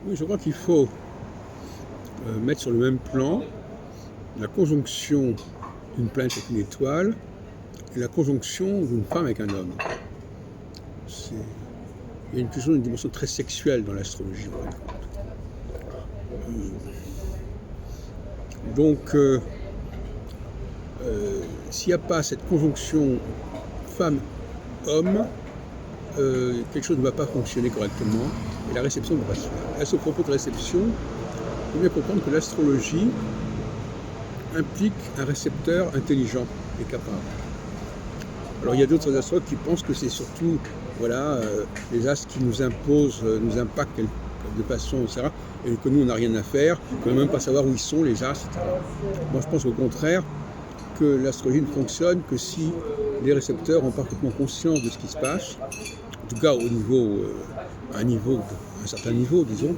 Oui, je crois qu'il faut mettre sur le même plan la conjonction d'une planète avec une étoile et la conjonction d'une femme avec un homme. Il y a toujours une dimension très sexuelle dans l'astrologie. Donc, s'il n'y a pas cette conjonction femme-homme, quelque chose ne va pas fonctionner correctement et la réception ne va pas se faire. À ce propos de réception, il faut bien comprendre que l'astrologie implique un récepteur intelligent et capable. Alors il y a d'autres astrologues qui pensent que c'est surtout les astres qui nous imposent, nous impactent de façon, etc. Et que nous on n'a rien à faire, qu'on ne peut même pas savoir où ils sont les astres, etc. Moi je pense au contraire que l'astrologie ne fonctionne que si les récepteurs ont parfaitement conscience de ce qui se passe, en tout cas au niveau, à un certain niveau, disons,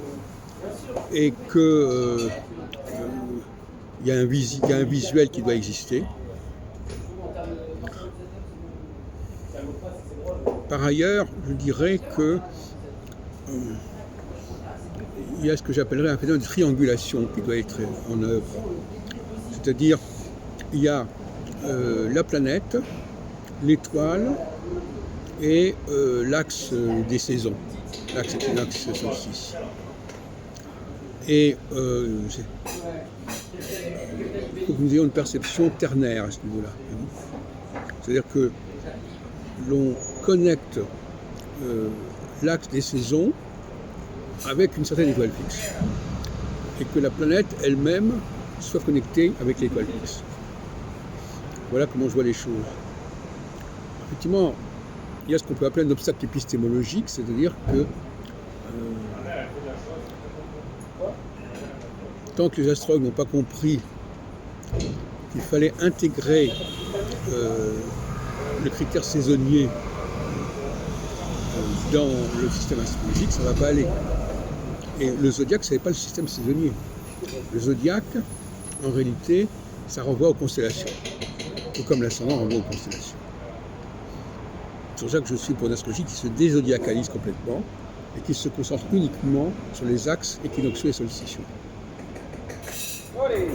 et que il y a un visuel qui doit exister. Par ailleurs, je dirais que il y a ce que j'appellerais un phénomène de triangulation qui doit être en œuvre. C'est-à-dire, il y a la planète, l'étoile et l'axe des saisons, l'axe solstice. Et il faut que nous ayons une perception ternaire à ce niveau-là. C'est-à-dire que l'on connecte l'axe des saisons avec une certaine étoile fixe et que la planète elle-même soit connectée avec l'étoile fixe. Voilà comment je vois les choses. Effectivement, il y a ce qu'on peut appeler un obstacle épistémologique, c'est-à-dire que tant que les astrologues n'ont pas compris qu'il fallait intégrer le critère saisonnier dans le système astrologique, ça ne va pas aller. Et le zodiaque, ce n'est pas le système saisonnier. Le zodiaque, en réalité, ça renvoie aux constellations, tout comme l'ascendant renvoie aux constellations. C'est pour ça que je suis pour une astrologie qui se dézodiacalise complètement et qui se concentre uniquement sur les axes équinoxiaux et solsticiaux.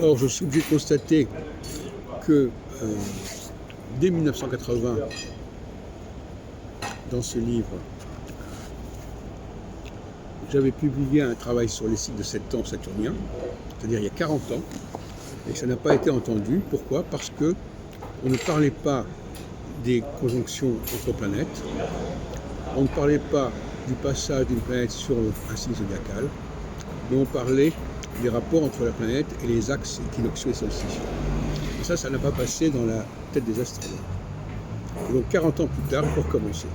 Or, je suis obligé de constater que dès 1980, dans ce livre, j'avais publié un travail sur les cycles de 7 ans saturniens, c'est-à-dire il y a 40 ans, et ça n'a pas été entendu. Pourquoi ? Parce qu'on ne parlait pas des conjonctions entre planètes, on ne parlait pas du passage d'une planète sur un signe zodiacal, mais on parlait des rapports entre la planète et les axes équinoxiaux et solsticiaux. Et ça n'a pas passé dans la tête des astrologues. Et donc 40 ans plus tard, il faut recommencer.